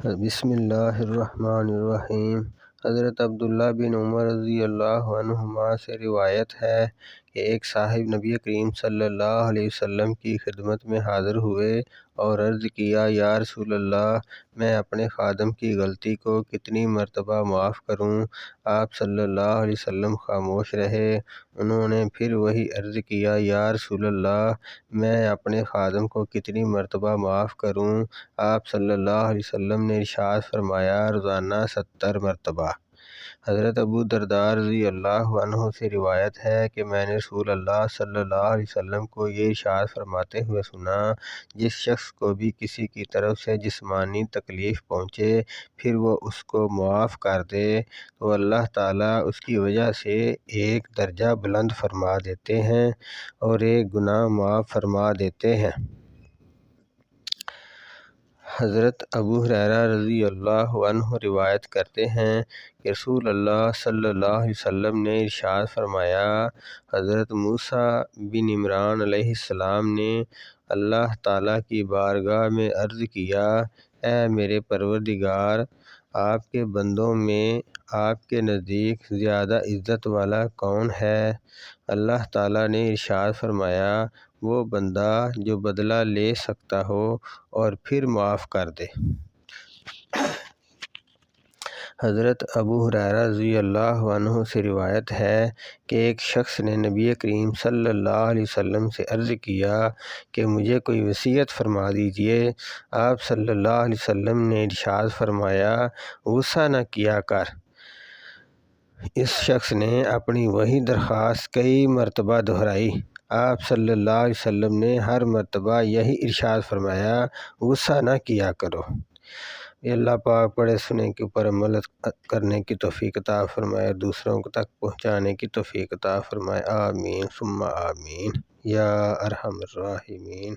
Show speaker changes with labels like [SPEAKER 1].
[SPEAKER 1] بسم اللہ الرحمن الرحیم۔ حضرت عبداللہ بن عمر رضی اللہ عنہما سے روایت ہے کہ ایک صاحب نبی کریم صلی اللہ علیہ وسلم کی خدمت میں حاضر ہوئے اور عرض کیا، یا رسول اللہ، میں اپنے خادم کی غلطی کو کتنی مرتبہ معاف کروں؟ آپ صلی اللہ علیہ وسلم خاموش رہے۔ انہوں نے پھر وہی عرض کیا، یا رسول اللہ، میں اپنے خادم کو کتنی مرتبہ معاف کروں؟ آپ صلی اللہ علیہ وسلم نے ارشاد فرمایا، روزانہ 70 مرتبہ۔ حضرت ابو درداء رضی اللہ عنہ سے روایت ہے کہ میں نے رسول اللہ صلی اللہ علیہ وسلم کو یہ ارشاد فرماتے ہوئے سنا، جس شخص کو بھی کسی کی طرف سے جسمانی تکلیف پہنچے پھر وہ اس کو معاف کر دے تو اللہ تعالیٰ اس کی وجہ سے ایک درجہ بلند فرما دیتے ہیں اور ایک گناہ معاف فرما دیتے ہیں۔ حضرت ابو ہریرہ رضی اللہ عنہ روایت کرتے ہیں کہ رسول اللہ صلی اللہ علیہ وسلم نے ارشاد فرمایا، حضرت موسیٰ بن عمران علیہ السلام نے اللہ تعالیٰ کی بارگاہ میں عرض کیا، اے میرے پروردگار، آپ کے بندوں میں آپ کے نزدیک زیادہ عزت والا کون ہے؟ اللہ تعالیٰ نے ارشاد فرمایا، وہ بندہ جو بدلہ لے سکتا ہو اور پھر معاف کر دے۔ حضرت ابو ہریرہ رضی اللہ عنہ سے روایت ہے کہ ایک شخص نے نبی کریم صلی اللہ علیہ وسلم سے عرض کیا کہ مجھے کوئی وصیت فرما دیجیے۔ آپ صلی اللہ علیہ وسلم نے ارشاد فرمایا، غصہ نہ کیا کر۔ اس شخص نے اپنی وہی درخواست کئی مرتبہ دہرائی۔ آپ صلی اللہ علیہ وسلم نے ہر مرتبہ یہی ارشاد فرمایا، غصہ نہ کیا کرو۔ یہ اللہ پاک پڑھے سنے کے اوپر عمل کرنے کی توفیق عطا فرمائے، دوسروں تک پہنچانے کی توفیق عطا فرمائے۔ آمین ثم آمین یا ارحم الراحمین۔